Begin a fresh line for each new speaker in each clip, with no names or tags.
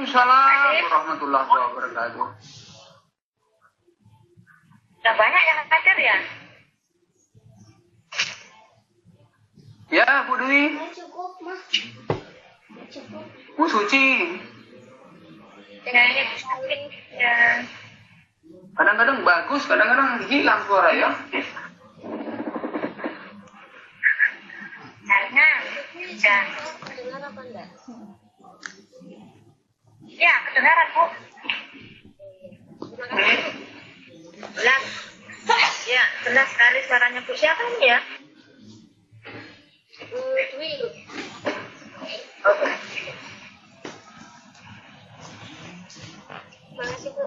Waalaikumsalam warahmatullahi wabarakatuh.
Udah banyak yang ngajar ya?
Ya, Bu Dwi.
Cukup, Mas. Cukup.
Bu Suci.
Ya, ini ya.
Kadang-kadang bagus, kadang-kadang hilang suara ya.
Karena ya.
Dengar apa enggak?
Ya, kedengaran, Bu. Jelas. Ya, jelas sekali suaranya Bu. Siapa ini ya?
Dwi.
Oke.
Makasih, Bu.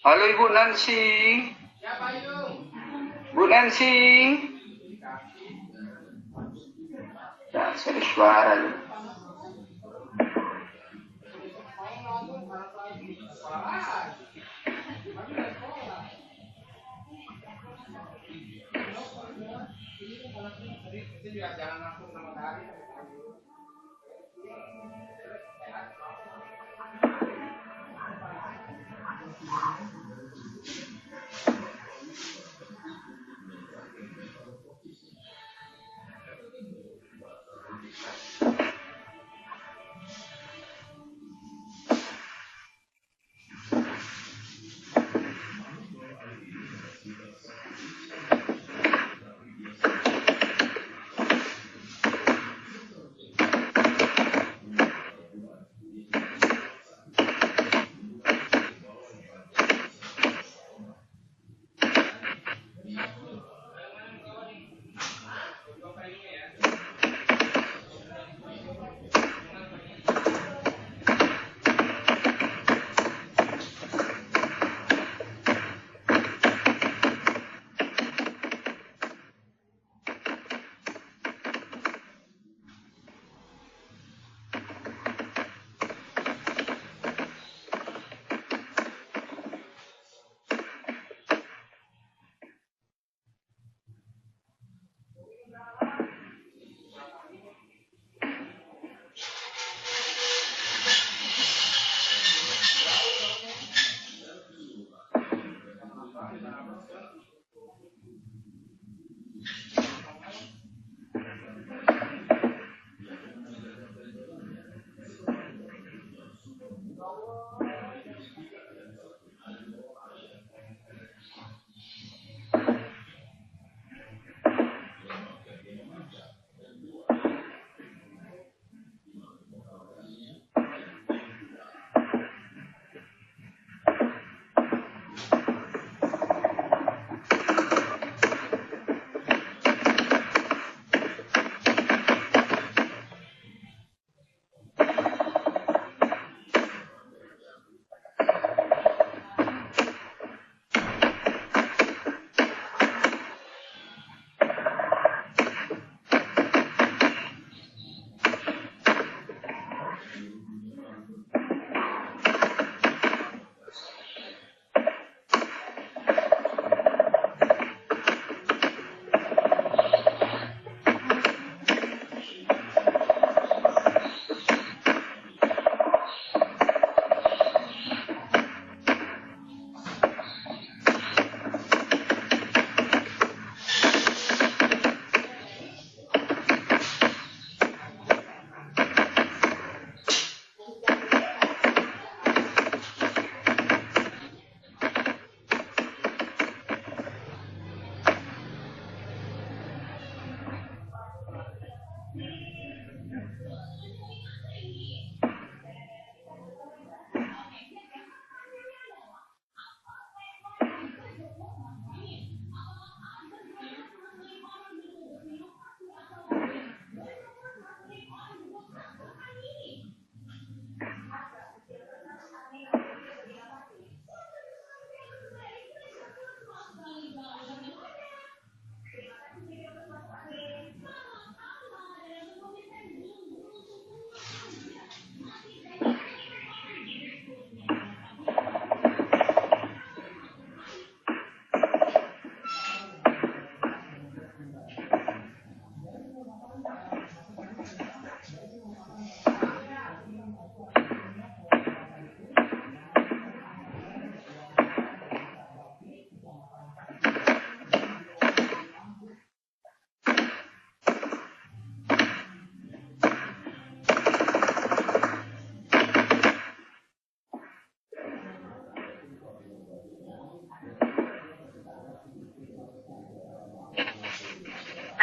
Halo Ibu Nancy. Bu Nancy. Ya, saya suara lu.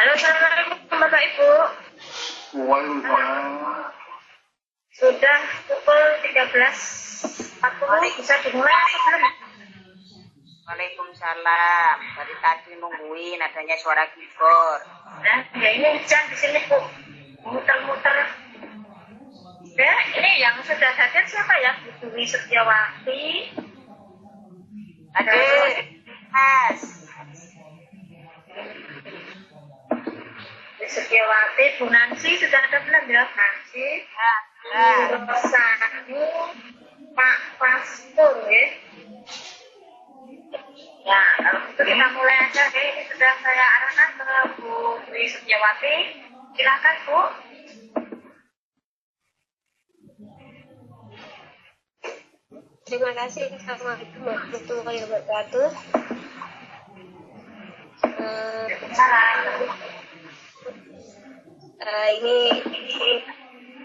Halo, Assalamualaikum Bapak Ibu.
Waalaikumsalam.
Sudah pukul 13.40, bisa dimulai atau belum?
Waalaikumsalam. Dari tadi nungguin adanya suara keyboard.
Nah, ya ini hujan di sini Bu. Muter-muter. Ya, ini yang sudah hadir siapa ya? Bu Dwi Setiawati.
Adik, Mas.
Bu Setiawati, Bu Nancy sudah ada belum ya? Nancy. Bu Rosani, Pak Pastur ya. Ya, kalau gitu kita mulai aja deh. Ini sudah saya arahkan ke Bu Dwi Setiawati. Silakan Bu.
Terima kasih. Assalamualaikum warahmatullahi wabarakatuh. Ini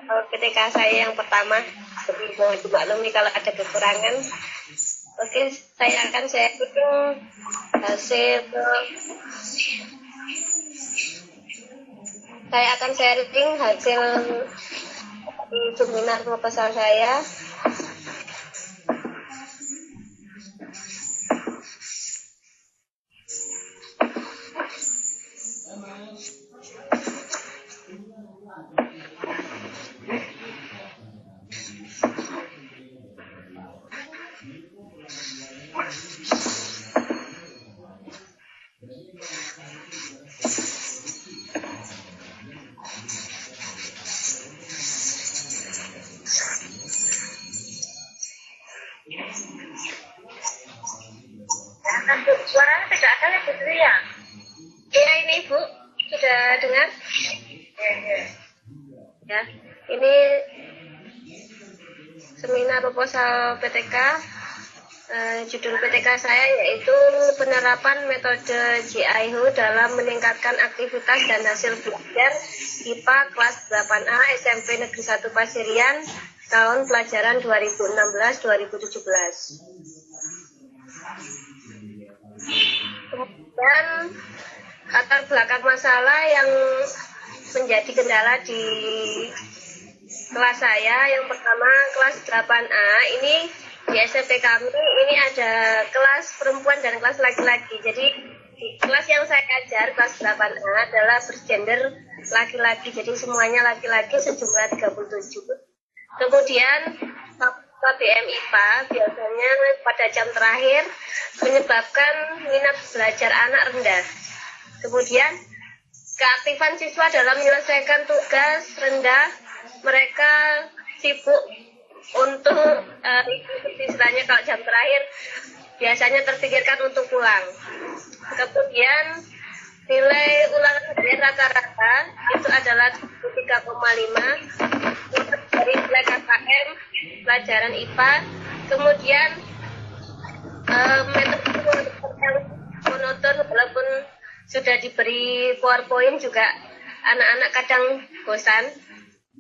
PTK saya yang pertama. Mohon dimaklumi kalau ada kekurangan. Oke, saya akan sharing hasil seminar proposal saya.
Suaranya tidak ada ya Bu Dwi ya?
Ya, ini Bu, sudah dengar? Ya, ini seminar proposal PTK. Judul PTK saya yaitu penerapan metode GIHU dalam meningkatkan aktivitas dan hasil belajar IPA kelas 8A SMP Negeri 1 Pasirian tahun pelajaran 2016-2017. Kemudian latar belakang masalah yang menjadi kendala di kelas saya, yang pertama kelas 8A ini di SMP kami ini ada kelas perempuan dan kelas laki-laki. Jadi di kelas yang saya ajar kelas 8A adalah bergender laki-laki, jadi semuanya laki-laki sejumlah 37. Kemudian KBM IPA biasanya pada jam terakhir menyebabkan minat belajar anak rendah. Kemudian keaktifan siswa dalam menyelesaikan tugas rendah, mereka sibuk untuk istilahnya kalau jam terakhir biasanya terpikirkan untuk pulang. Kemudian nilai ulangan harian rata-rata itu adalah 3,5 dari nilai KKM pelajaran IPA. Kemudian metode yang monoton walaupun sudah diberi PowerPoint juga anak-anak kadang bosan.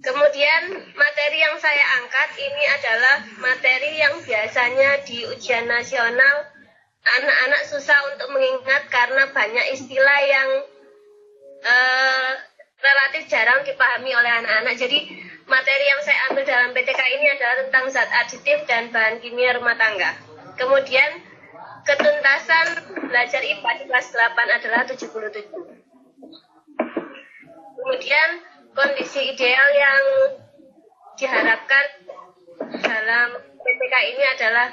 Kemudian materi yang saya angkat ini adalah materi yang biasanya di ujian nasional anak-anak susah untuk mengingat karena banyak istilah yang relatif jarang dipahami oleh anak-anak. Jadi materi yang saya ambil dalam PTK ini adalah tentang zat aditif dan bahan kimia rumah tangga. Kemudian ketuntasan belajar IPA di kelas 8 adalah 77. Kemudian kondisi ideal yang diharapkan dalam PTK ini adalah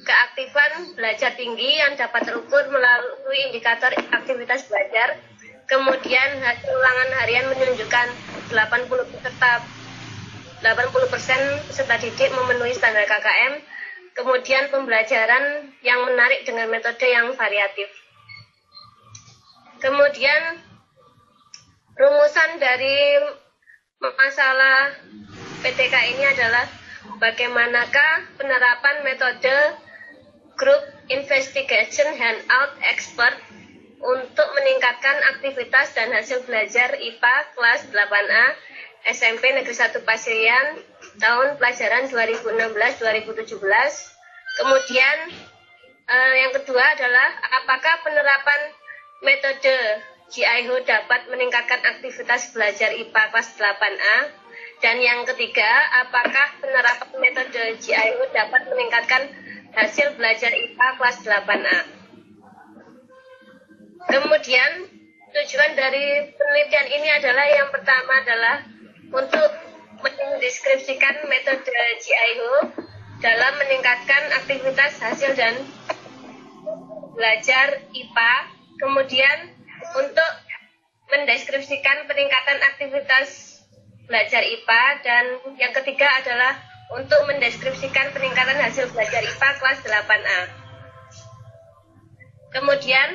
keaktifan belajar tinggi yang dapat terukur melalui indikator aktivitas belajar. Kemudian hasil ulangan harian menunjukkan 80% peserta didik memenuhi standar KKM. Kemudian pembelajaran yang menarik dengan metode yang variatif. Kemudian rumusan dari masalah PTK ini adalah bagaimanakah penerapan metode Group Investigation Handout Expert untuk meningkatkan aktivitas dan hasil belajar IPA kelas 8A SMP Negeri 1 Pasirian tahun pelajaran 2016-2017. Kemudian yang kedua adalah apakah penerapan metode GIHO dapat meningkatkan aktivitas belajar IPA kelas 8A? Dan yang ketiga, apakah penerapan metode GIHO dapat meningkatkan hasil belajar IPA kelas 8A? Kemudian, tujuan dari penelitian ini adalah yang pertama adalah untuk mendeskripsikan metode GIHO dalam meningkatkan aktivitas hasil dan belajar IPA. Kemudian untuk mendeskripsikan peningkatan aktivitas belajar IPA, dan yang ketiga adalah untuk mendeskripsikan peningkatan hasil belajar IPA kelas 8A. Kemudian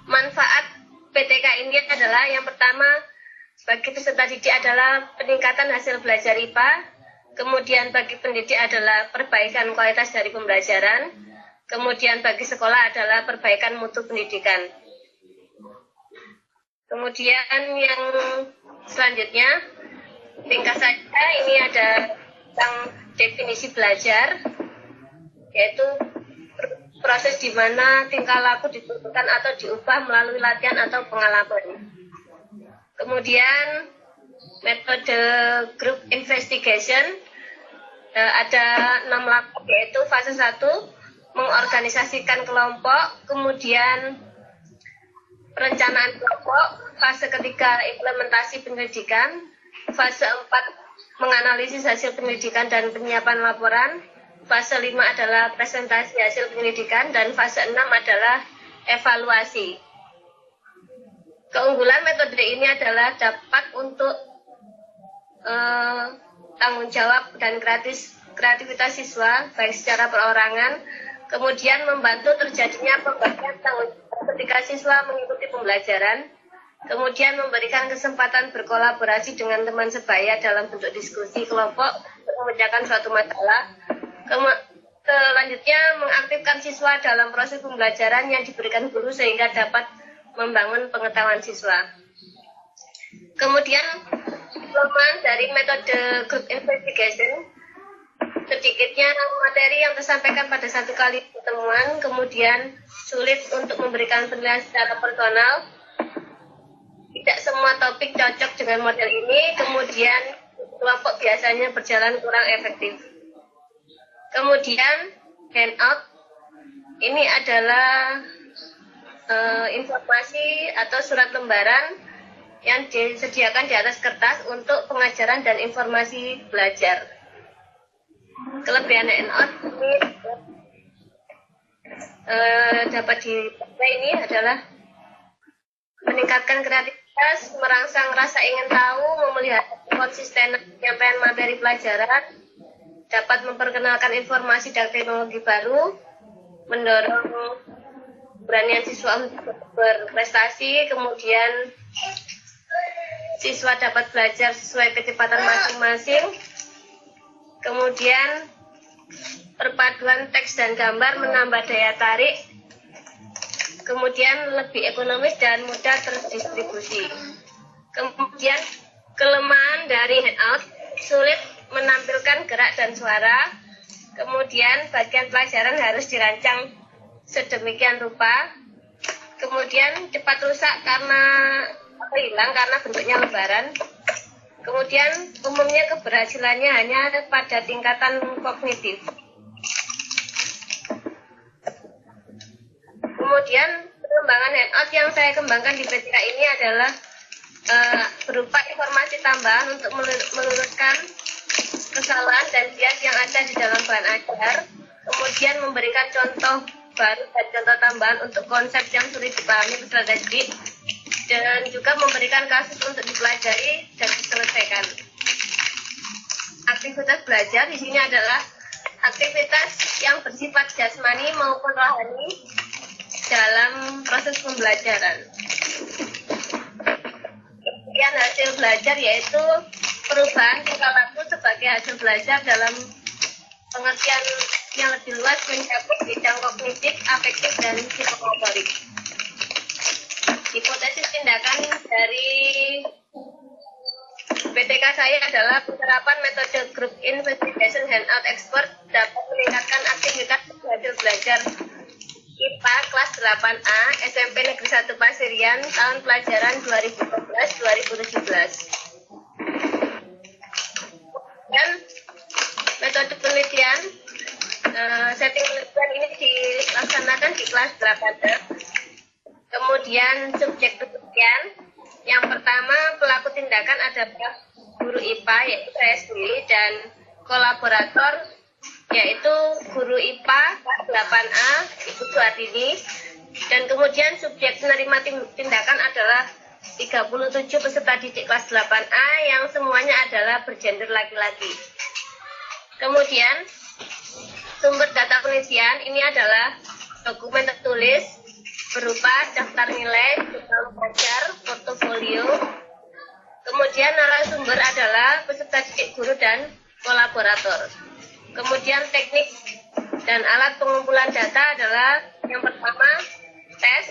manfaat PTK ini adalah yang pertama bagi peserta didik adalah peningkatan hasil belajar IPA, kemudian bagi pendidik adalah perbaikan kualitas dari pembelajaran, kemudian bagi sekolah adalah perbaikan mutu pendidikan. Kemudian yang selanjutnya, ringkas saja ini ada tentang definisi belajar, yaitu proses di mana tingkah laku ditentukan atau diubah melalui latihan atau pengalaman. Kemudian metode group investigation, ada 6 langkah, yaitu fase 1 mengorganisasikan kelompok, kemudian perencanaan kelompok, fase ketiga implementasi penyelidikan, fase 4 menganalisis hasil penyelidikan dan penyiapan laporan, fase 5 adalah presentasi hasil penyelidikan, dan fase 6 adalah evaluasi. Keunggulan metode ini adalah dapat untuk tanggung jawab dan kreativitas siswa baik secara perorangan, kemudian membantu terjadinya pembagian tanggung jawab ketika siswa mengikuti pembelajaran, kemudian memberikan kesempatan berkolaborasi dengan teman sebaya dalam bentuk diskusi kelompok untuk memecahkan suatu masalah. Selanjutnya mengaktifkan siswa dalam proses pembelajaran yang diberikan guru sehingga dapat membangun pengetahuan siswa. Kemudian kelemahan dari metode group investigation, sedikitnya materi yang tersampaikan pada satu kali pertemuan, kemudian sulit untuk memberikan penilaian secara personal, tidak semua topik cocok dengan model ini, kemudian kelompok biasanya berjalan kurang efektif. Kemudian handout, ini adalah informasi atau surat lembaran yang disediakan di atas kertas untuk pengajaran dan informasi belajar. Kelebihan handout ini dapat dipakai ini adalah meningkatkan kreativitas, merangsang rasa ingin tahu, memelihara konsisten penyampaian materi pelajaran, dapat memperkenalkan informasi dan teknologi baru, mendorong keberanian siswa untuk berprestasi, kemudian siswa dapat belajar sesuai kecepatan masing-masing, kemudian perpaduan teks dan gambar menambah daya tarik, kemudian lebih ekonomis dan mudah terdistribusi. Kemudian kelemahan dari handout, sulit menampilkan gerak dan suara, kemudian bagian pelajaran harus dirancang sedemikian rupa, kemudian cepat rusak karena hilang karena bentuknya lembaran, kemudian umumnya keberhasilannya hanya pada tingkatan kognitif. Kemudian pengembangan handout yang saya kembangkan di PTK ini adalah berupa informasi tambahan untuk meluruskan kesalahan dan bias yang ada di dalam bahan ajar, kemudian memberikan contoh baru dan contoh tambahan untuk konsep yang sulit dipahami peserta didik, dan juga memberikan kasus untuk dipelajari dan diselesaikan. Aktivitas belajar di sini adalah aktivitas yang bersifat jasmani maupun rohani dalam proses pembelajaran. Kemudian hasil belajar yaitu perubahan tingkah laku sebagai hasil belajar dalam pengertian yang lebih luas mencakup bidang kognitif, afektif, dan psikomotorik. Hipotesis tindakan dari PTK saya adalah penerapan metode group investigation handout expert dapat meningkatkan aktivitas hasil belajar IPA kelas 8A SMP Negeri 1 Pasirian tahun pelajaran 2016-2017. Dan metode penelitian, setting penelitian ini dilaksanakan di kelas 8A. Kemudian subjek penelitian, yang pertama pelaku tindakan adalah guru IPA yaitu saya sendiri dan kolaborator yaitu guru IPA kelas 8A Ibu Suardini, dan kemudian subjek penerima tindakan adalah 37 peserta didik kelas 8A yang semuanya adalah bergender laki-laki. Kemudian sumber data penelitian ini adalah dokumen tertulis berupa daftar nilai, jurnal pelajar, portofolio. Kemudian narasumber adalah peserta didik guru dan kolaborator. Kemudian teknik dan alat pengumpulan data adalah yang pertama tes,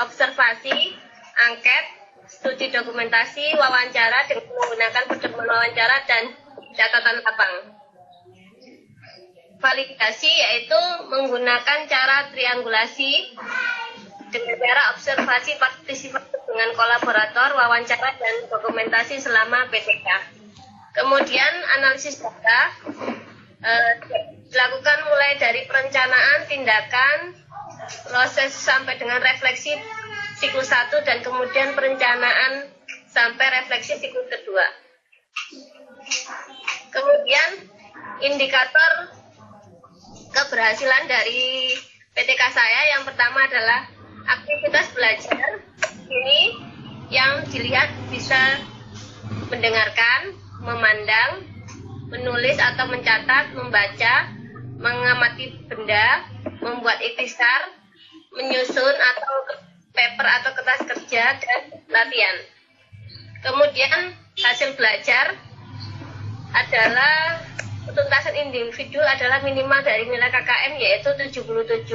observasi, angket, studi dokumentasi, wawancara dengan menggunakan pedoman wawancara dan catatan lapang. Validasi yaitu menggunakan cara triangulasi dengan cara observasi partisipatif dengan kolaborator, wawancara dan dokumentasi selama PTK. Kemudian analisis data dilakukan mulai dari perencanaan, tindakan, proses sampai dengan refleksi siklus 1 dan kemudian perencanaan sampai refleksi siklus kedua. Kemudian indikator keberhasilan dari PTK saya yang pertama adalah aktivitas belajar. Ini yang dilihat bisa mendengarkan, memandang, menulis atau mencatat, membaca, mengamati benda, membuat ikhtisar, menyusun atau paper atau kertas kerja, dan latihan. Kemudian hasil belajar adalah ketuntasan individu adalah minimal dari nilai KKM yaitu 77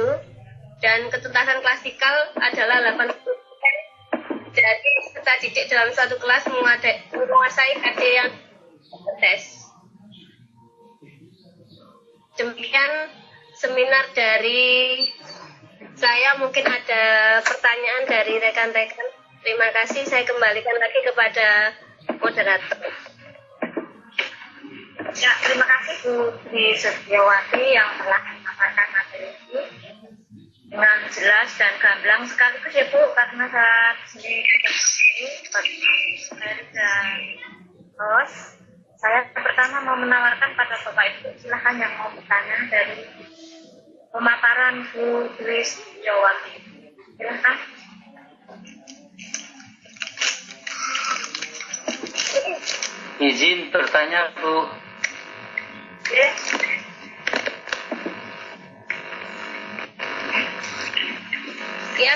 dan ketuntasan klasikal adalah 80%. Jadi peserta didik dalam satu kelas menguasai KD yang tes. Demikian seminar dari saya, mungkin ada pertanyaan dari rekan-rekan. Terima kasih, saya kembalikan lagi kepada moderator.
Ya, terima kasih Bu Tri Setiawati yang telah menyampaikan materi ini dengan jelas dan gamblang sekaligus ya Bu, karena saat ini dan host. Saya pertama mau menawarkan pada Bapak Ibu, silahkan yang mau bertanya dari pemaparan Bu Tri Setiawati. Silahkan.
Izin bertanya Bu.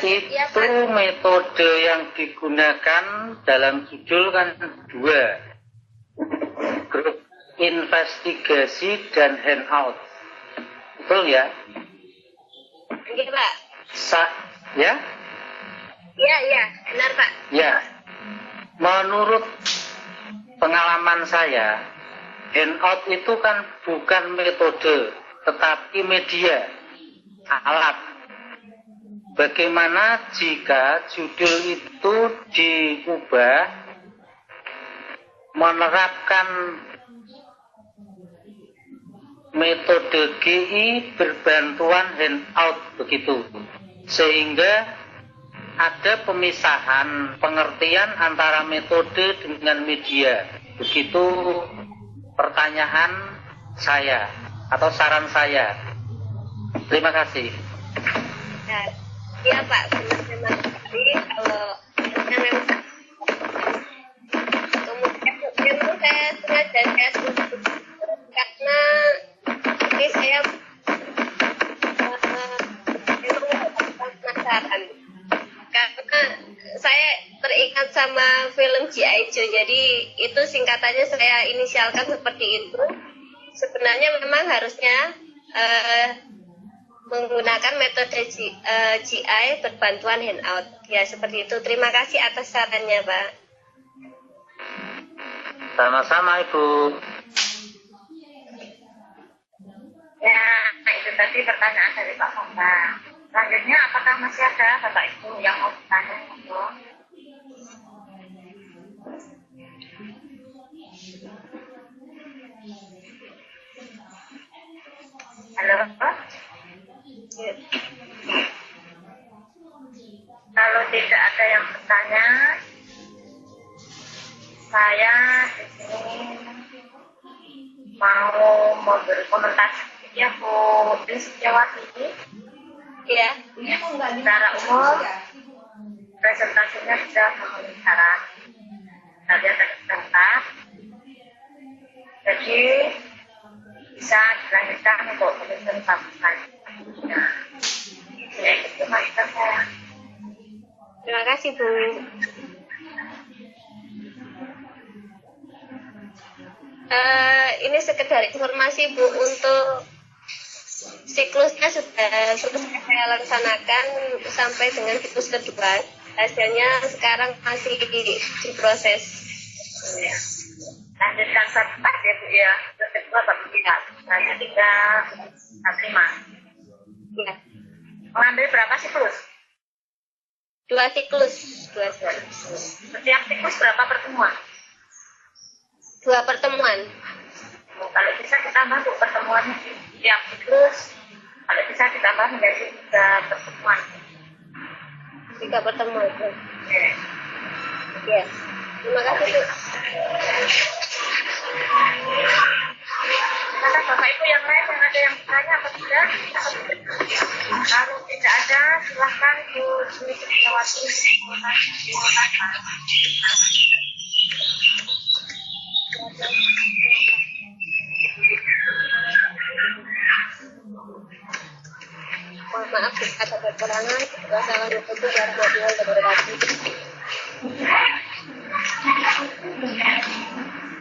Itu metode yang digunakan dalam judul kan dua, grup investigasi dan handout, betul ya?
Iya Pak.
Ya?
Iya, benar Pak.
Ya, menurut pengalaman saya, handout itu kan bukan metode, tetapi media, alat. Bagaimana jika judul itu diubah, menerapkan metode GI berbantuan handout begitu, sehingga ada pemisahan pengertian antara metode dengan media. Begitu pertanyaan saya atau saran saya. Terima kasih.
Iya Pak, benar. Jadi kalau memang kemudian saya sengaja karena ini saya penasaran karena saya teringat sama film G.I. Joe, jadi itu singkatannya saya inisialkan seperti itu. Sebenarnya memang harusnya menggunakan metode GI berbantuan handout. Ya, seperti itu. Terima kasih atas sarannya, Pak.
Sama-sama, Ibu.
Ya, itu tadi pertanyaan dari Pak Mongka. Selanjutnya, apakah masih ada Bapak Ibu yang mau bertanya? Halo? Kalau tidak ada yang bertanya, saya di sini mau memberi komentar sedikit ya Bu Setiawati.
Ya.
Secara umum, presentasinya sudah memenuhi syarat. Kalian terdaftar. Jadi bisa dilanjutkan untuk pemeriksaan sampel. Ya, itu maksud saya.
Terima kasih Bu. Ini sekedar informasi Bu, untuk siklusnya sudah selesai saya laksanakan sampai dengan siklus kedua. Hasilnya sekarang masih diproses.
Ya. Lanjutkan sahabat ya Bu ya. Terus kedua Bapak tidak. Hanya 3 5.
Ya.
Mengambil berapa siklus?
2 siklus.
Setiap siklus berapa pertemuan?
2 pertemuan.
Kalau bisa ditambah Bu pertemuannya setiap siklus. Kalau bisa ditambah menjadi 3 pertemuan.
3 pertemuan.
Oke.
Ya. Terima kasih Bu.
Silakan Bapak Ibu yang lain yang ada yang bertanya apa tidak? Kalau tidak ada, silahkan Bu Setiawati.
Mohon maaf jika ada kekurangan. Wassalamualaikum warahmatullahi wabarakatuh.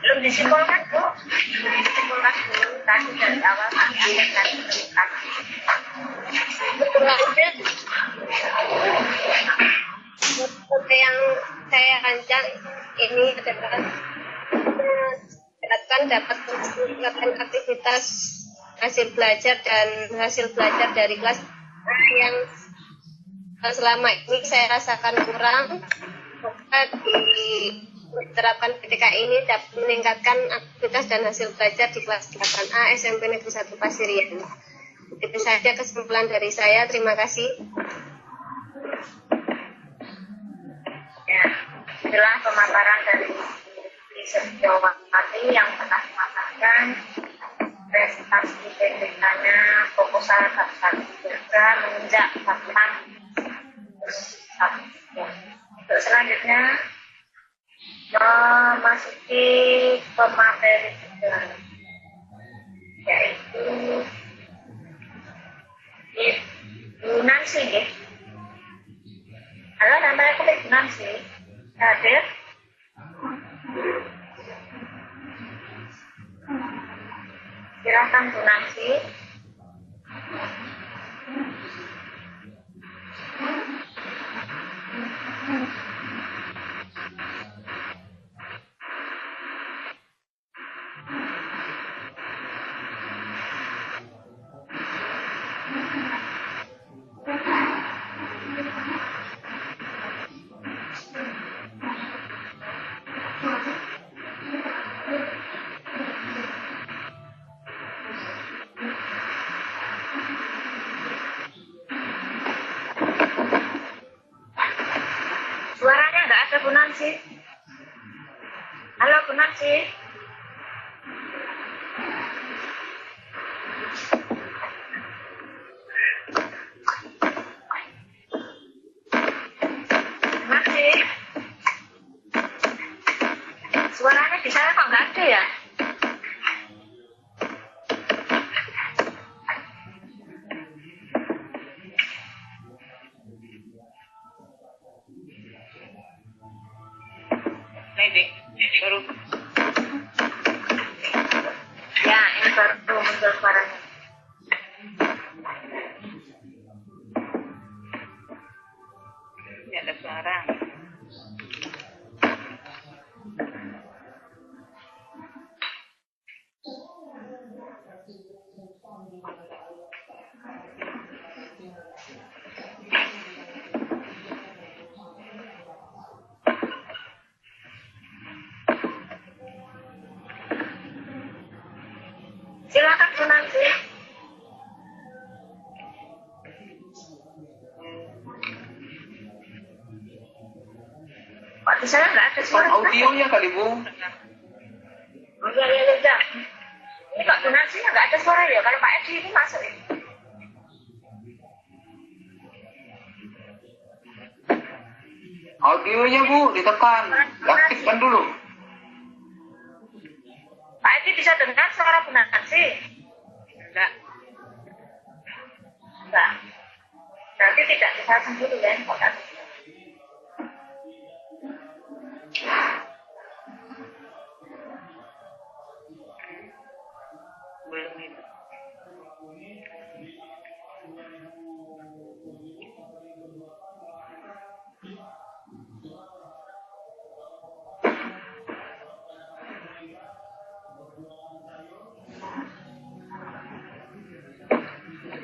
Belum disimpulkan Bu. Disimpulkan dulu tadi dari awal sampai akhir tadi terlihat.
Berlanjut, metode yang saya rancang ini adalah diharapkan dapat meningkatkan aktivitas hasil belajar dari kelas yang selama ini saya rasakan kurang. Maka diterapkan PTK ini dapat meningkatkan aktivitas dan hasil belajar di kelas 8A SMP Negeri 1 Pasirian. Itu saja kesimpulan dari saya. Terima kasih.
Ya, itulah pemaparan dari Setiawati yang telah memaparkan presentasi PTK-nya proposal bab 1 juga menginjak bab 6. Untuk selanjutnya memasuki pemateri juga, yaitu Ibu Nancy ya. Halo, namanya aku Ibu Nancy. Hadir? Silakan Bu Nancy. Suaranya nggak ada Bu Nancy. Halo Bu Nancy. Bu Nancy. Suaranya di sana kok nggak ada ya?
Baru
Ya, ini baru muncul suaranya.
tidak ada suara.
Pak di sana nggak ada suara.
Audionya kali Bu.
Oh, iya. Ini Pak Gunarsinya nggak ada suara ya. Kalau Pak Edi ini masuk ini.
Audionya Bu ditekan, aktifkan dulu.
Pak Edi bisa dengar suara Gunarsi? Enggak. Berarti tidak bisa sendiri ya Pak Edi.
Belum itu.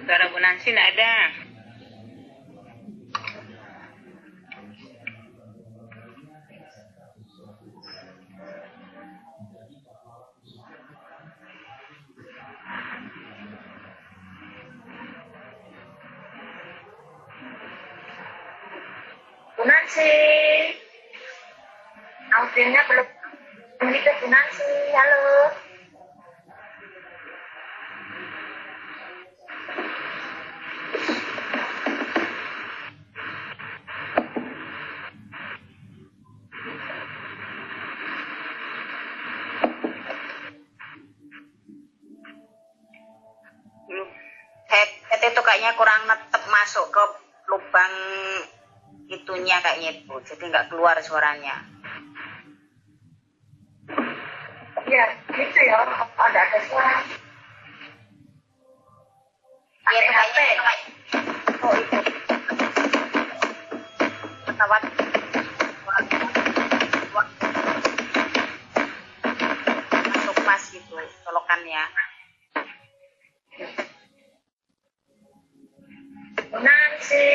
Suara Bu Nancy nggak ada.
Bu Nancy. Audionya belum itu Bu Nancy. Halo.
Belum. Headset itu kayaknya kurang netep masuk ke lubang itunya kayaknya itu. Jadi nggak keluar suaranya.
Ya, gitu ya. Ada suara.
Iya itu
HP.
kayaknya. Oh itu. Pesawat. Masuk pas gitu colokannya.
Bu Nancy.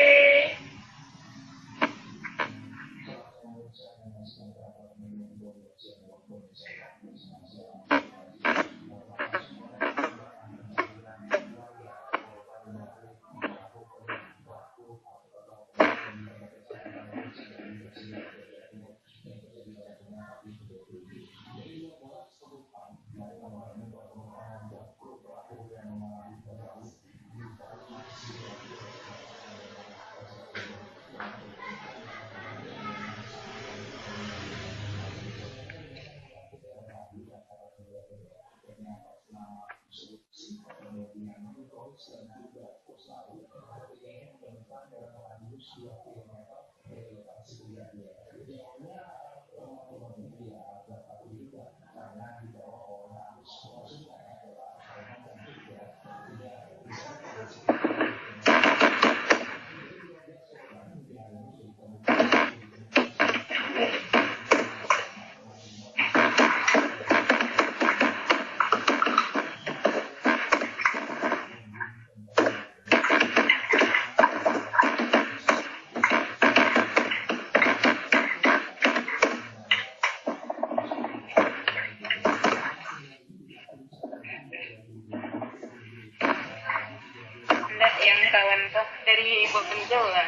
Enggak, yang kawan tuh dari Jawa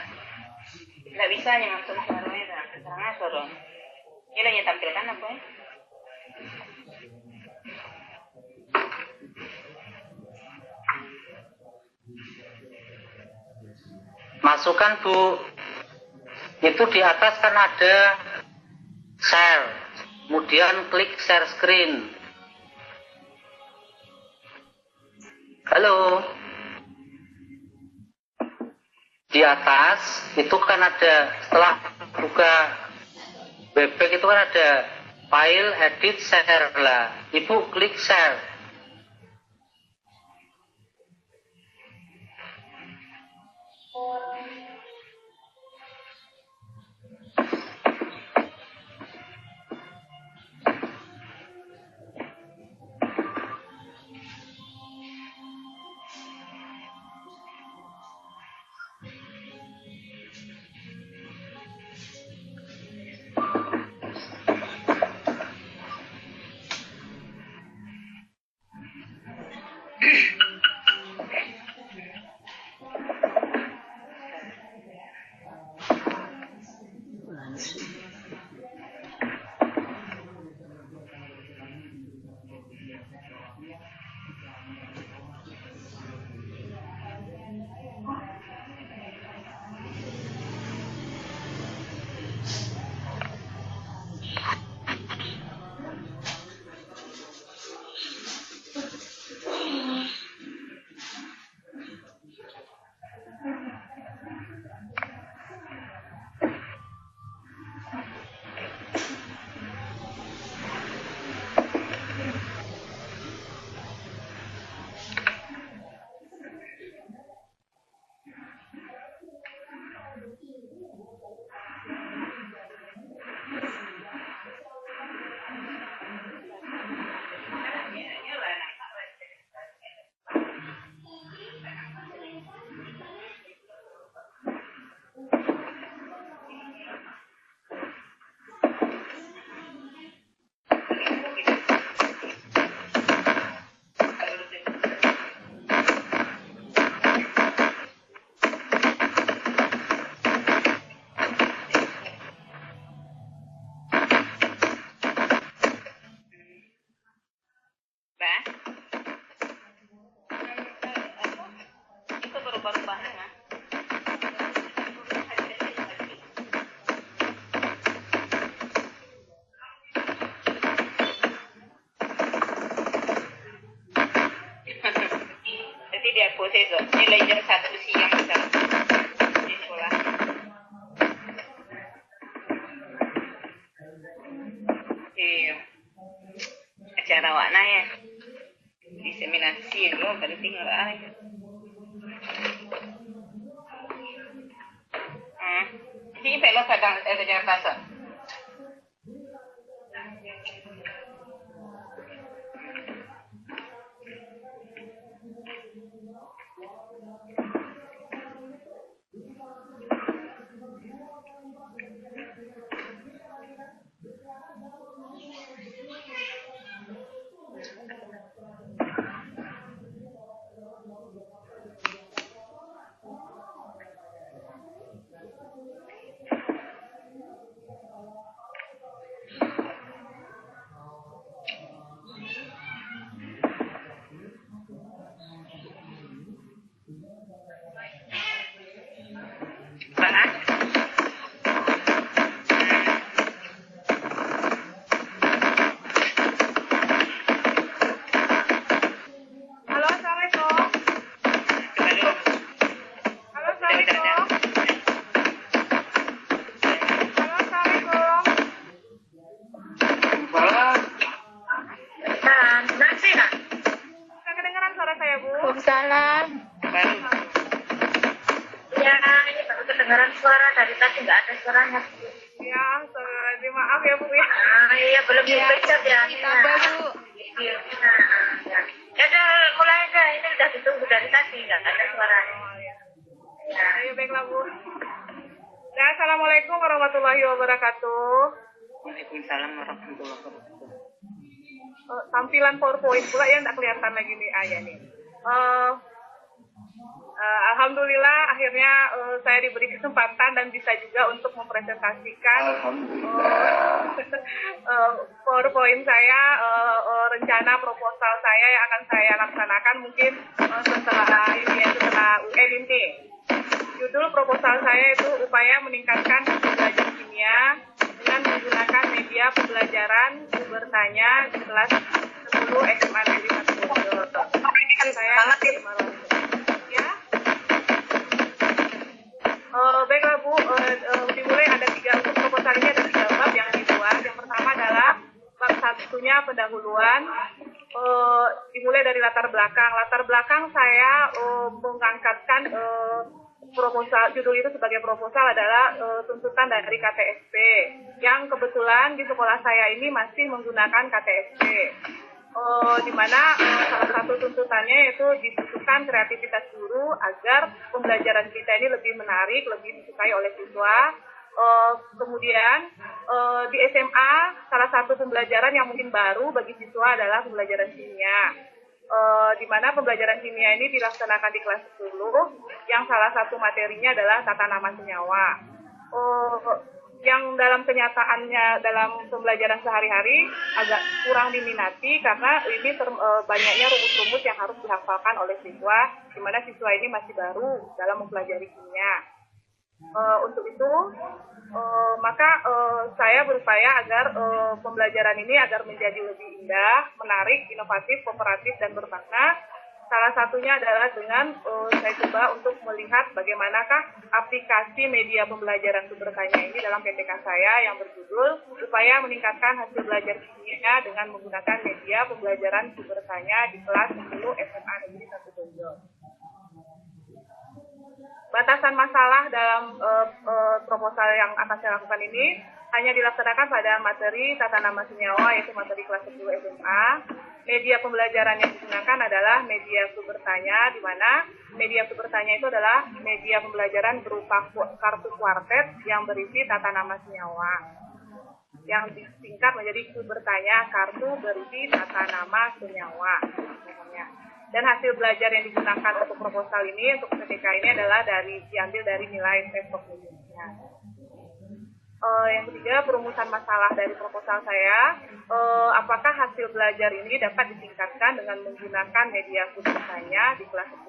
nggak bisa masuk suara merah karena suara ini hanya tampilkan apa ya.
Masukkan Bu. Itu di atas kan ada share. Kemudian klik share screen. Halo. Di atas itu kan ada, setelah buka Webex itu kan ada file, edit, share lah. Ibu klik share.
besok. Nilai jam 1 siang besok. Di sekolah. Iya. Acara wakna ya. Diseminasi lo penting lah. Jadi pelo kadang Jakarta so.
Halo, Assalamualaikum.
Halo.
Halo, Assalamualaikum. Halo, Assalamualaikum.
Salam.
Nanti kak. Bisa kedengeran suara saya, Bu?
Waalaikumsalam.
Baru.
Ya, ini baru kedengeran suara dari tadi nggak ada suaranya. Ya, sorry, maaf ya, Bu ya. Iya, belum dipecet ya.
Sabar, Bu.
Iya. Ya. Ya udah mulai aja, ini udah ditunggu dari tadi nggak ada suaranya. Ya, baiklah Bu. Ya, assalamualaikum warahmatullahi wabarakatuh.
Waalaikumsalam warahmatullahi wabarakatuh.
Tampilan PowerPoint pula ya nggak kelihatan lagi nih ayah nih. Alhamdulillah akhirnya saya diberi kesempatan dan bisa juga untuk mempresentasikan PowerPoint saya, rencana proposal saya yang akan saya laksanakan mungkin setelah ini ya, setelah UN ini. Judul proposal saya itu upaya meningkatkan belajar kimia dengan menggunakan media pembelajaran bertanya di kelas 10 SMA Negeri 1 Bogor. Saya ya. Baiklah Bu, dimulai ada untuk proposal ini ada 3 bab yang dibuat. Yang pertama adalah bab satunya pendahuluan. Dimulai dari latar belakang. Latar belakang saya mengangkatkan proposal, judul itu sebagai proposal adalah tuntutan dari KTSP yang kebetulan di sekolah saya ini masih menggunakan KTSP, di mana salah satu tuntutannya yaitu dibutuhkan kreativitas guru agar pembelajaran kita ini lebih menarik, lebih disukai oleh siswa. Kemudian di SMA salah satu pembelajaran yang mungkin baru bagi siswa adalah pembelajaran kimia. Di mana pembelajaran kimia ini dilaksanakan di kelas 10 yang salah satu materinya adalah tata nama senyawa. Yang dalam kenyataannya dalam pembelajaran sehari-hari agak kurang diminati karena ini banyaknya rumus-rumus yang harus dihafalkan oleh siswa, di mana siswa ini masih baru dalam mempelajari kimia. Untuk itu maka saya berupaya agar pembelajaran ini agar menjadi lebih indah, menarik, inovatif, kooperatif, dan bermakna. Salah satunya adalah dengan saya coba untuk melihat bagaimanakah aplikasi media pembelajaran sumber tanya ini dalam PTK saya yang berjudul upaya meningkatkan hasil belajar kimia dengan menggunakan media pembelajaran sumber tanya di kelas 10 SMA Negeri 1 Bogor. Batasan masalah dalam proposal yang akan saya lakukan ini hanya dilaksanakan pada materi tata nama senyawa, yaitu materi kelas 10 SMA. Media pembelajaran yang digunakan adalah media sumber tanya, di mana media sumber tanya itu adalah media pembelajaran berupa kartu kuartet yang berisi tata nama senyawa, yang disingkat menjadi sumber tanya kartu berisi tata nama senyawa. Dan hasil belajar yang digunakan untuk proposal ini, untuk PTK ini adalah diambil dari nilai tes kognisinya. Yang ketiga, perumusan masalah dari proposal saya, apakah hasil belajar ini dapat ditingkatkan dengan menggunakan media sumber tanya di kelas 10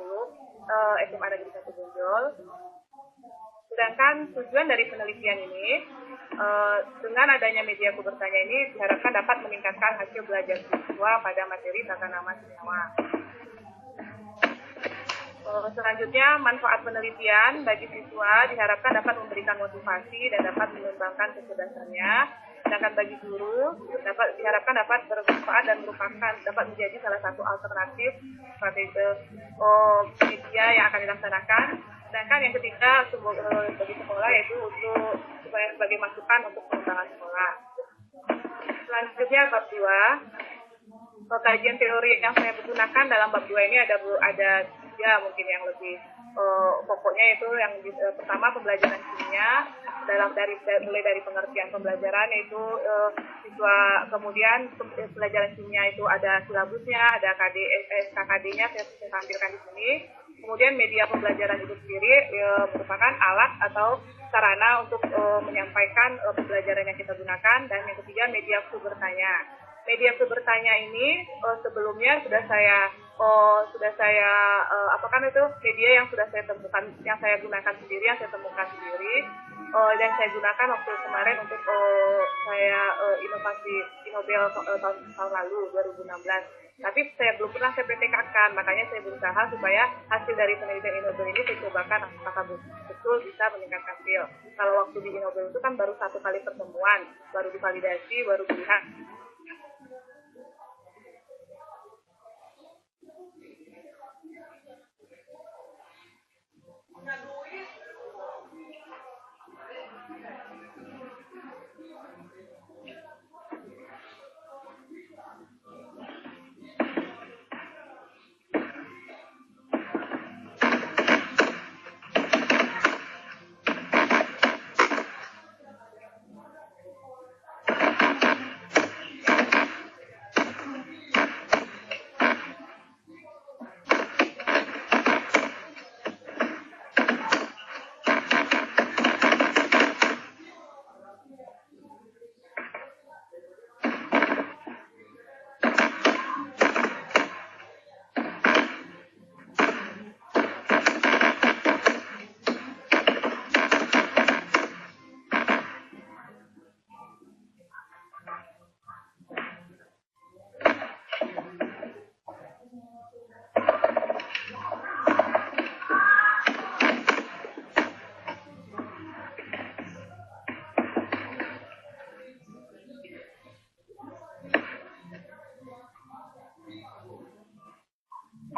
SMA Negeri 1 Bonjol. Sedangkan tujuan dari penelitian ini, dengan adanya media sumber tanya ini diharapkan dapat meningkatkan hasil belajar siswa pada materi tata nama senyawa.
Selanjutnya, manfaat penelitian bagi siswa diharapkan dapat memberikan motivasi dan dapat mengembangkan kecerdasannya. Sedangkan bagi guru diharapkan dapat bermanfaat dan dapat menjadi salah satu alternatif strategi media yang akan dilaksanakan. Sedangkan yang ketiga bagi sekolah yaitu untuk sebagai masukan untuk pengembangan sekolah. Selanjutnya bab 2. Kajian teori yang saya gunakan dalam bab 2 ini ada 3 mungkin yang lebih pokoknya itu yang pertama pembelajaran kimia mulai dari pengertian pembelajaran yaitu siswa, kemudian pelajaran kimia itu ada silabusnya, ada SKKD-nya saya tampilkan di sini. Kemudian media pembelajaran itu sendiri merupakan alat atau sarana untuk menyampaikan pembelajaran yang kita gunakan. Dan yang ketiga media bertanya. Media bertanya ini sebelumnya sudah saya apakan itu media yang sudah saya temukan, yang saya gunakan sendiri, yang saya temukan sendiri dan saya gunakan waktu kemarin untuk saya inovasi Nobel tahun lalu 2016. Tapi saya belum pernah saya PTK-kan, makanya saya berusaha supaya hasil dari penelitian Nobel ini saya cobakan apakah betul bisa meningkatkan skill. Kalau waktu di Nobel itu kan baru 1 kali pertemuan, baru divalidasi, baru dilihat.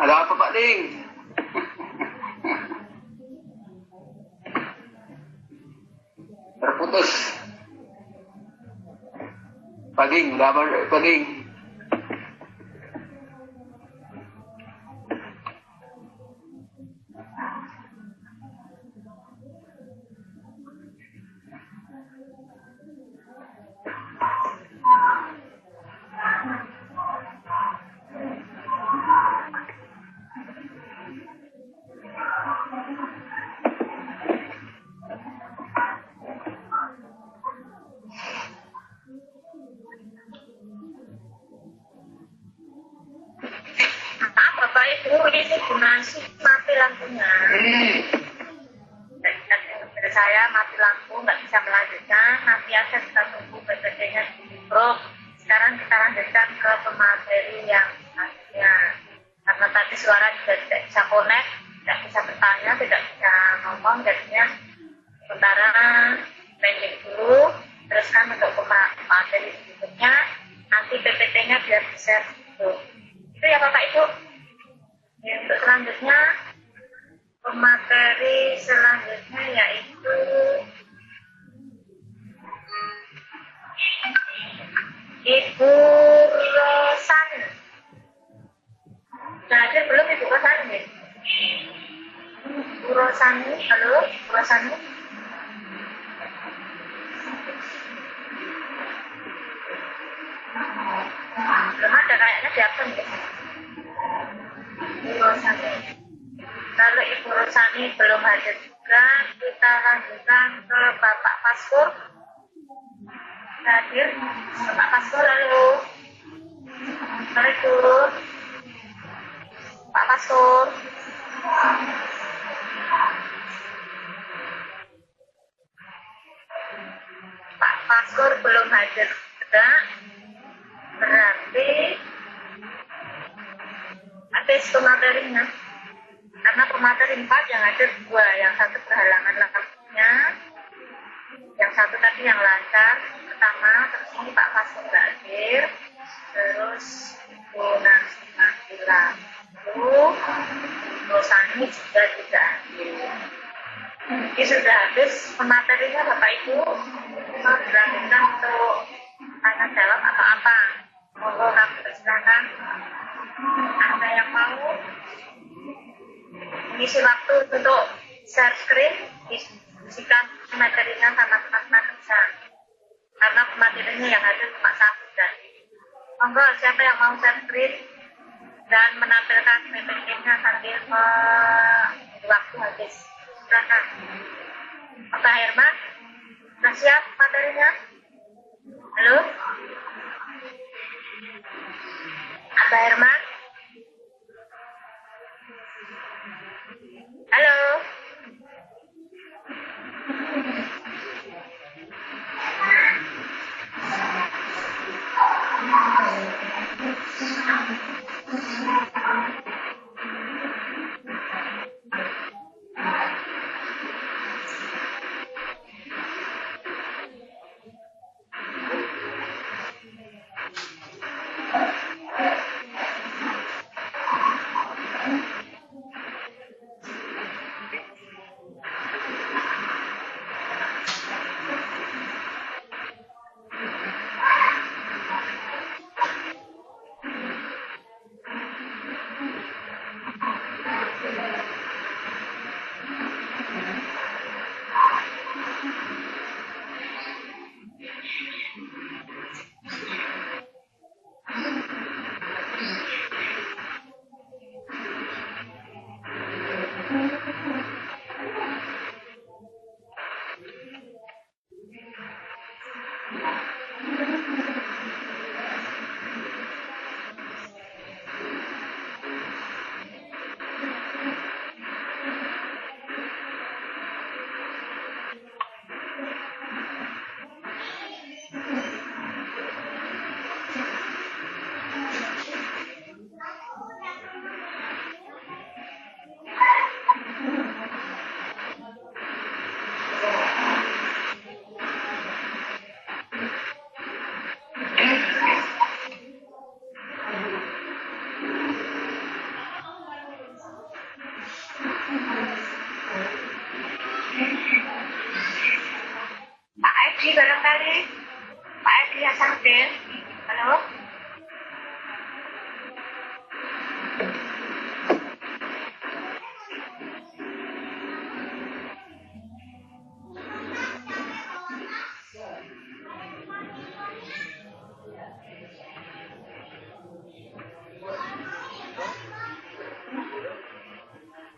Ada apa Pak Ding? Terputus. Pak Ding, ada apa Pak Ding?
Bapak Ibu, ini donasi mati lampunya. Dari saya mati lampu, nggak bisa melanjutkan. Nanti aja kita tunggu PPT-nya di Bro. Sekarang kita lanjutkan ke pemateri yang selanjutnya. Karena tadi suara juga tidak bisa connect, tidak bisa bertanya, tidak bisa ngomong, jadinya sementara pending dulu. Teruskan untuk pemateri berikutnya. Nanti PPT-nya biar bisa dulu. Itu ya Bapak Ibu. Untuk selanjutnya, pemateri selanjutnya yaitu Ibu Rosani. Nah, ada belum Ibu Rosani? Ibu Rosani, halo, Ibu Rosani. Belum ada kayaknya di absen ya. Ibu Rosani. Kalau Ibu Rosani belum hadir juga, kita lanjutkan ke Bapak Paskur. Hadir, Bapak Paskur, halo. Assalamualaikum. Pak Paskur. Pak Paskur belum hadir juga. Berarti habis materinya. Karena karena pemateri 4 yang ada 2, yang satu berhalangan lampunya, yang satu tadi yang lancar pertama, terus ini Pak Fasil nggak hadir, terus Bu Nancy Nabila Rosani juga tidak hadir. Ini sudah habis pematerinya Bapak Ibu, mau dilanjutkan untuk tanya jawab atau apa? Monggo kami persilakan. Ada yang mau mengisi waktu untuk share screen, diskusikan materinya sama teman-teman bisa. Karena materinya yang ada cuma satu dan monggo siapa yang mau share screen dan menampilkan PPT-nya sambil waktu habis. Silakan. Pak Herman, sudah siap materinya? Halo? Pak Herman? Halo? Pak Edi barangkali. Pak Edi Hasanuddin. Halo?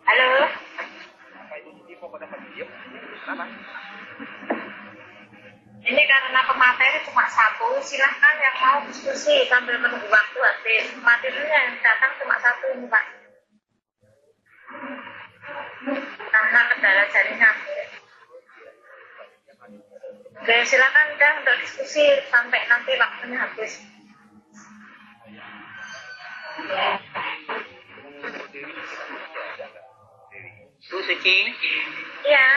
Halo? Ini karena pemateri cuma satu, silahkan yang mau diskusi sambil menunggu waktu habis. Materinya yang datang cuma satu ini Pak. Karena kendala jaringan. Oke, silakan udah untuk diskusi sampai nanti waktunya habis.
Bu Suci,
Iya.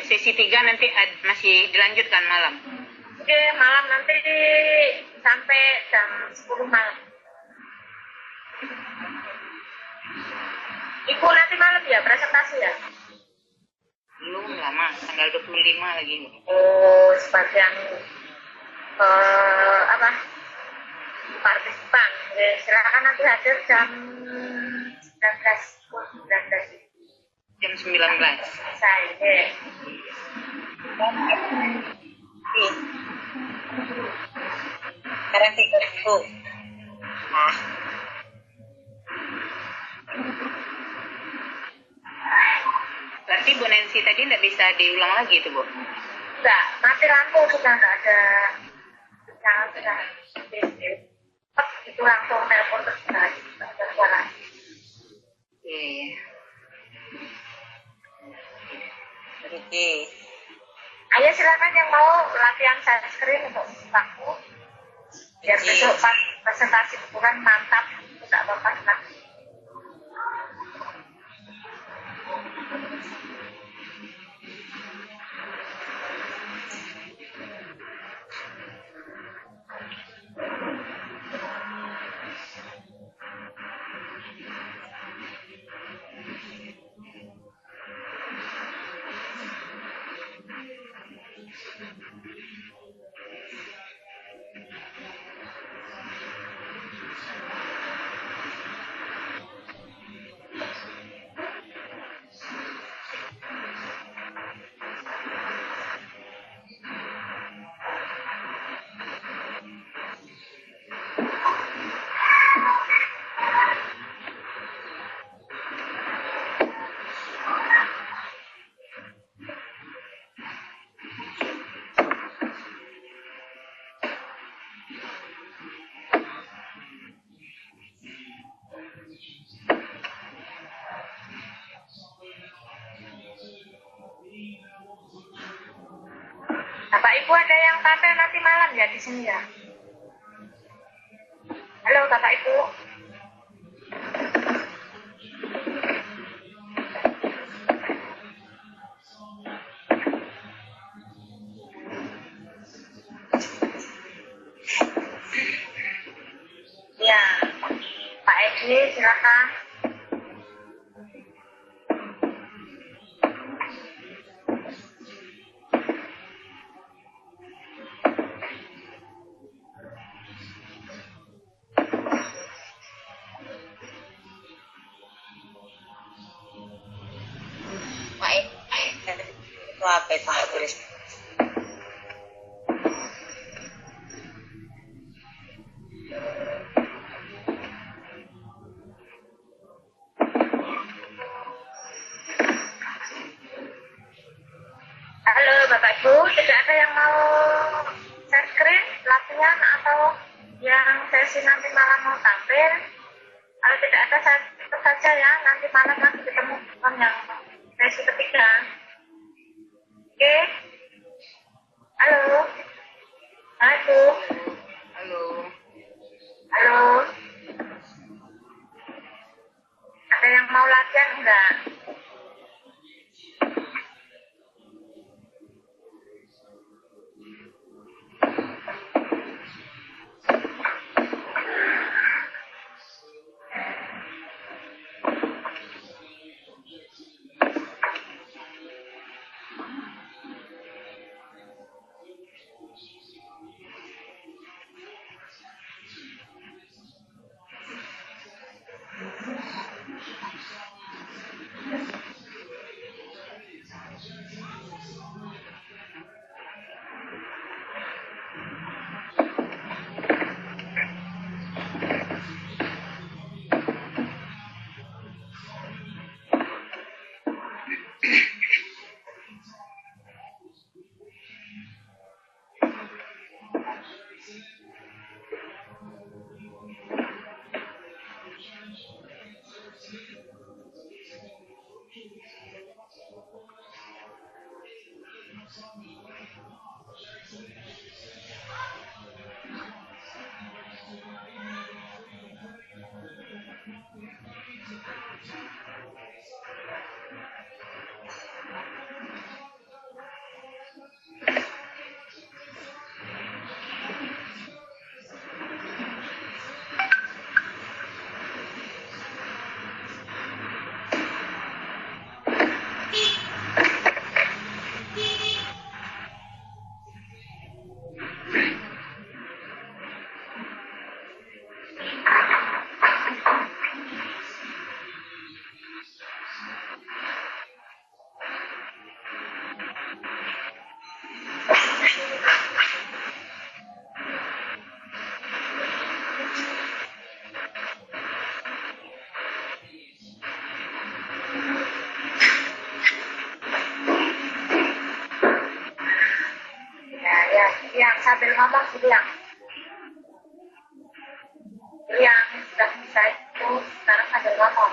sesi 3 nanti masih dilanjutkan malam.
Oke, malam nanti sampai jam 10 malam. Ibu nanti malam ya presentasi ya?
Belum lama, tanggal 25 lagi.
Oh, sebagian apa? Partisipan. Oke, silakan nanti hadir jam 19.
Jam 19.
Saya.
Sekarang 30.
Nah, berarti Bu Nancy tadi tidak bisa diulang lagi itu Bu?
Enggak, mati lampu sudah enggak ada. Sudah. Itu langsung telepon terus enggak ada suara.
Iya.
Oke.
Ayo silakan yang mau latihan share screen untuk aku. Biar besok pas presentasi ukuran mantap, tidak apa-apa. Bapak Ibu ada yang tampil nanti malam ya di sini ya? Halo Bapak Ibu. Ya, Pak Edi silakan.
Itu apa itu Mbak tulis?
Halo Bapak Ibu, tidak ada yang mau share screen latihan atau yang sesi nanti malam mau tampil? Kalau tidak ada, saya tutup saja ya. Nanti malam lagi ketemu dengan yang sesi ketiga. Oke? Halo? Halo?
Halo.
Halo? Ada yang mau latihan enggak? Yang sambil ngomong gitu yang sudah bisa itu sekarang sambil ngomong.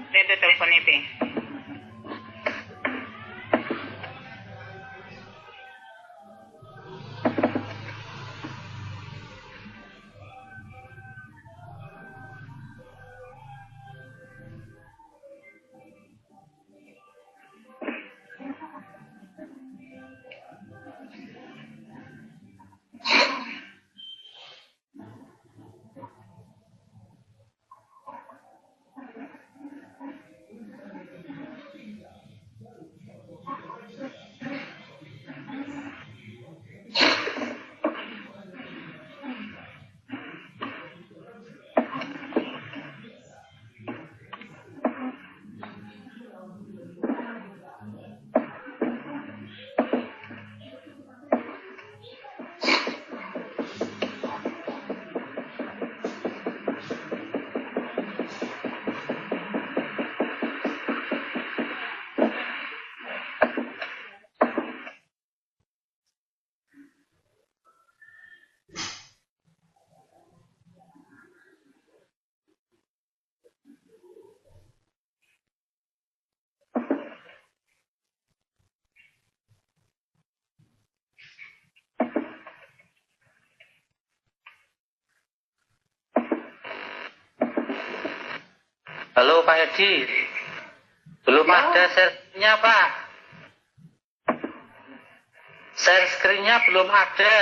Ada telepon itu.
Halo Pak Edi, belum ada share-nya Pak. Share screen-nya belum ada.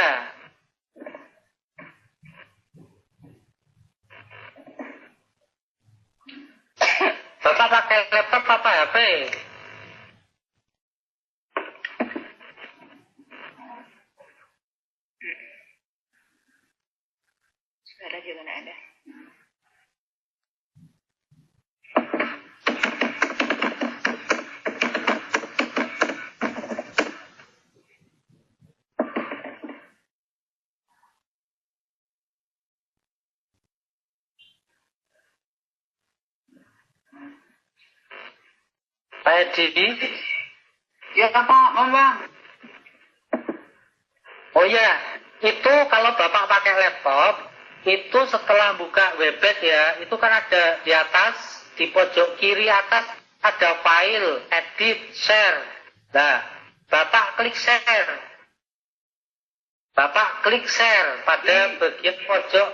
Bapak pakai laptop apa HP?
Suara juga nggak ada.
Pak Edi?
Ya Pak Bambang.
Oh iya, itu kalau Bapak pakai laptop, itu setelah buka Webex ya, itu kan ada di atas, di pojok kiri atas, ada file, edit, share. Nah, Bapak klik share. Bapak klik share pada bagian pojok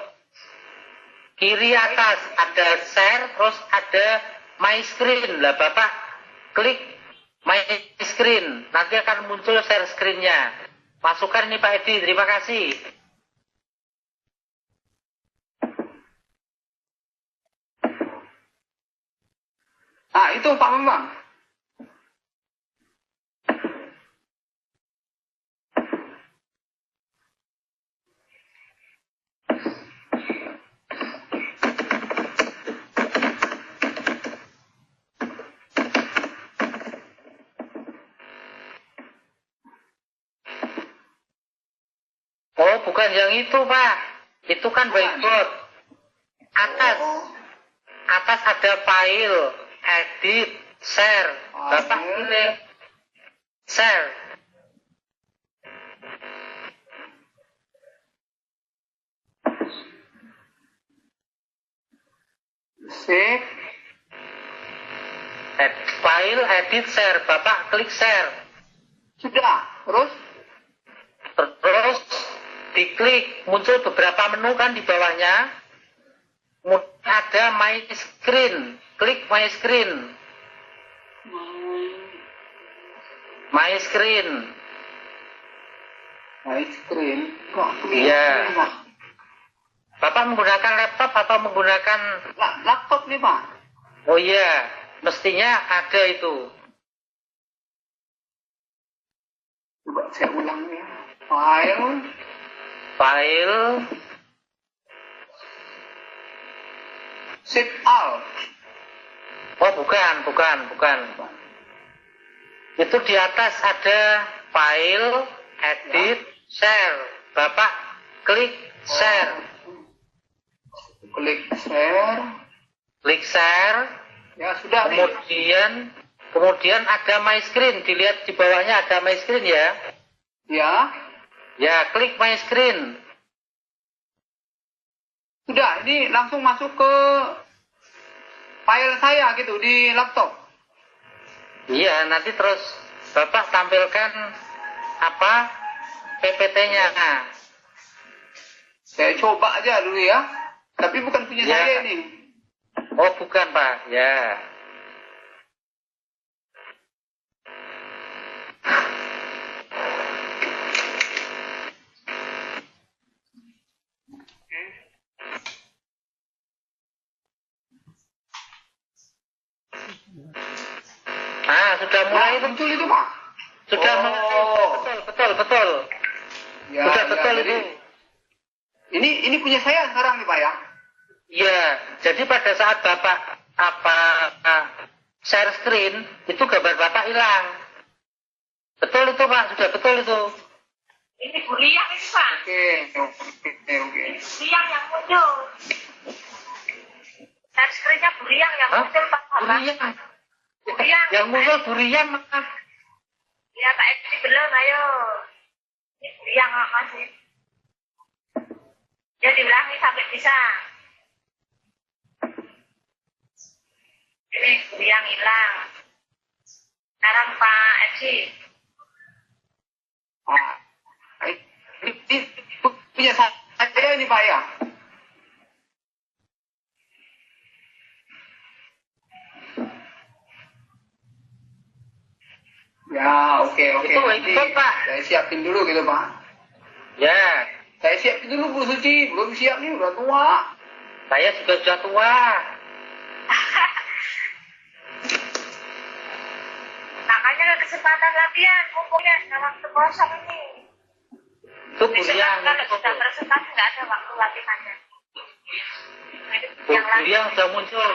kiri atas, ada share, terus ada my screen. Lah, Bapak klik my screen, nanti akan muncul share screen-nya. Masukkan nih Pak Edi, terima kasih.
Ah, itu Pak Bambang.
Oh, bukan yang itu, Pak. Itu kan whiteboard. Atas ada file, edit, share. Bapak pilih share.
Sip.
File, edit, share. Bapak klik share.
Sudah.
Terus diklik, muncul beberapa menu kan di bawahnya. Kemudian ada my screen. Klik my screen. My screen.
My screen. Kok
Iya.
Pak?
Bapak menggunakan laptop atau menggunakan...
Laptop nih Pak.
Oh iya, mestinya ada itu.
Coba saya ulang ya. File. Shift Alt.
Oh bukan. Itu di atas ada file, edit, share. Bapak klik share. Klik share.
Ya sudah nih.
Kemudian ada my screen. Dilihat di bawahnya ada my screen ya. Ya, klik my screen.
Sudah, ini langsung masuk ke file saya gitu di laptop.
Iya, nanti terus Bapak tampilkan apa PPT-nya.
Saya coba aja dulu ya. Tapi bukan punya
Ya.
saya ini.
Oh, bukan Pak. Ya. Sudah mulai itu.
Muncul itu Pak.
Sudah mulai. Betul.
Ya,
Sudah
ya,
betul
jadi,
itu.
Ini punya saya sekarang nih Pak ya.
Iya, jadi pada saat Bapak share screen, itu gambar Bapak hilang. Betul itu Pak, sudah betul itu.
Ini Buriang ini Pak.
Oke.
Buriang yang muncul. Share screen-nya Buriang yang
Hah?
muncul Pak.
Buriang.
Buriang.
Yang muncul Buriang, Mas.
Ya Pak Edi belum, ayo. Ini Buriang masih. Ya diulangi sampai bisa. Ini Buriang hilang. Sekarang Pak Edi.
Ini punya saya ini Pak ya. Ya, oke.
Itu
Nanti
Pak.
saya siapin dulu gitu Pak.
Ya,
Saya siapin dulu Bu Suci, belum siap nih, udah tua.
saya juga sudah tua.
Makanya ada kesempatan latihan, mumpungnya ada waktu kosong ini.
Itu
Besok
Buriang.
kan kalau sudah presentasi nggak ada waktu latihannya. Yang
Buriang sudah muncul.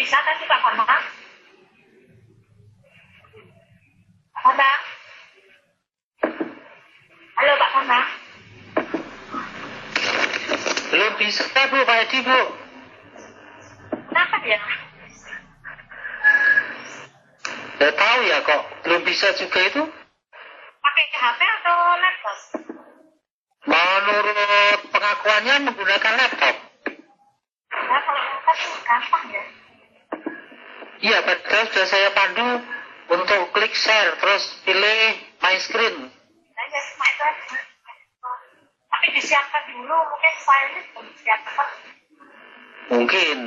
bisa tadi Pak Bambang? Pak Bambang? Halo Pak Bambang?
Belum bisa Bu, Pak Edi Bu.
Kenapa ya?
Nggak tahu ya kok belum bisa juga itu.
Pakai HP atau laptop?
Menurut pengakuannya menggunakan laptop.
Nah, kalau laptop itu gampang ya.
Iya, padahal sudah saya pandu untuk klik share, terus pilih my screen.
Nah, ya cuma itu aja. Tapi disiapkan dulu, mungkin filenya belum disiapkan.
Mungkin.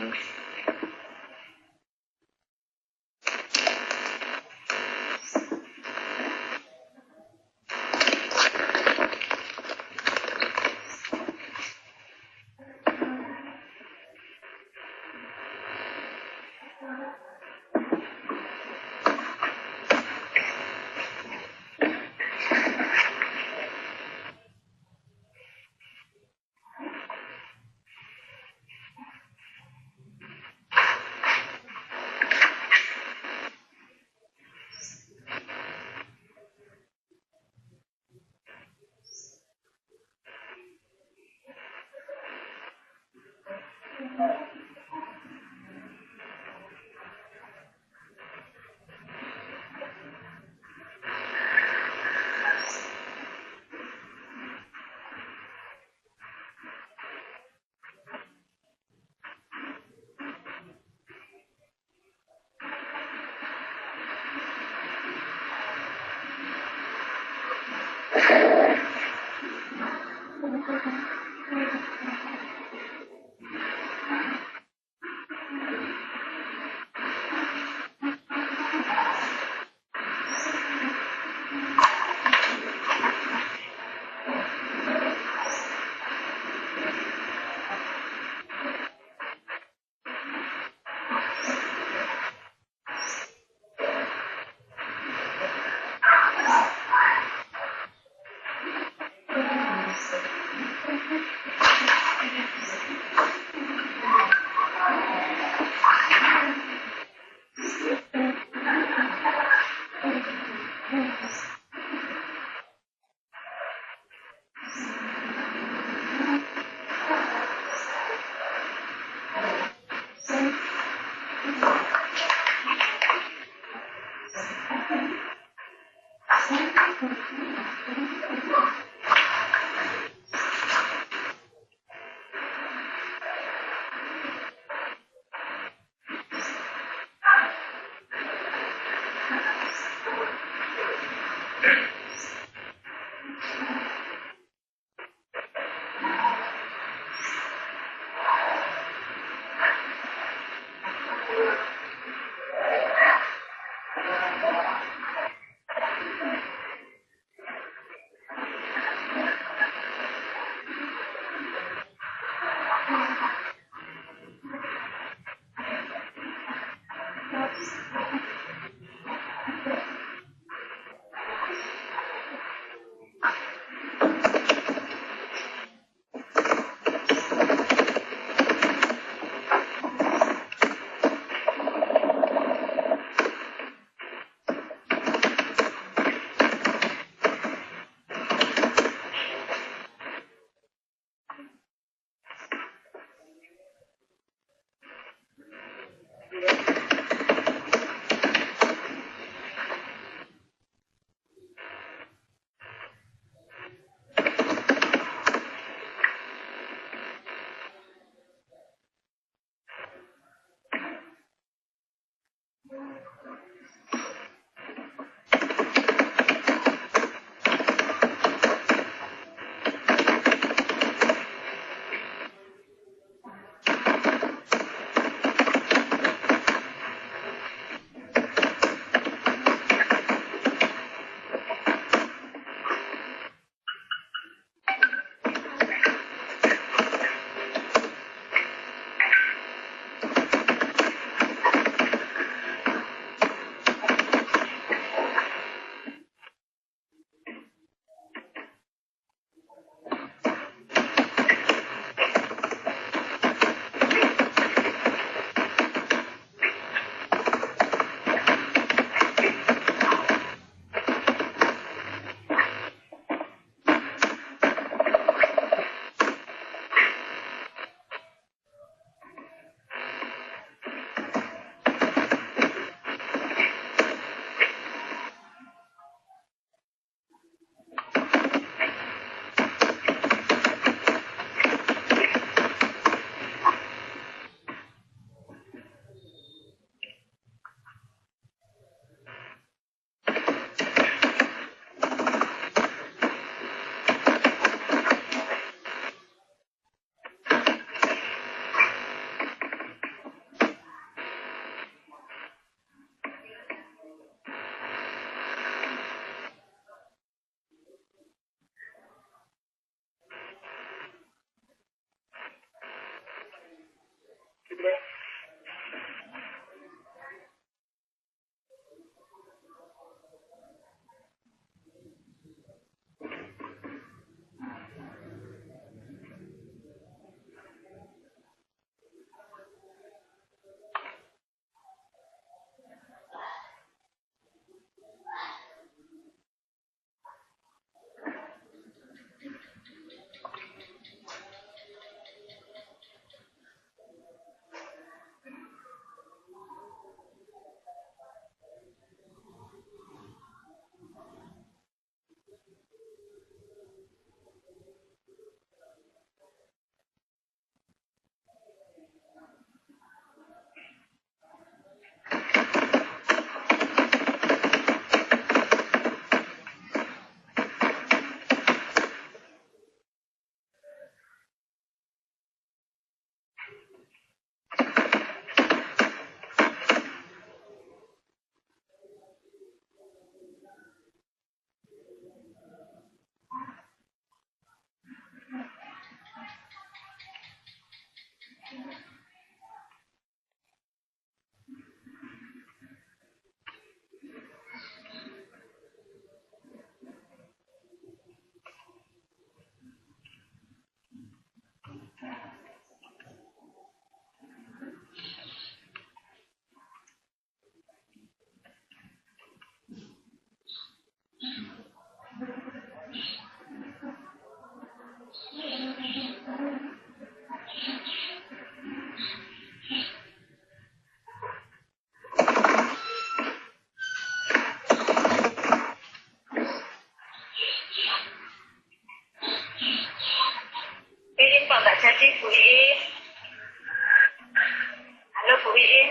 Wiin.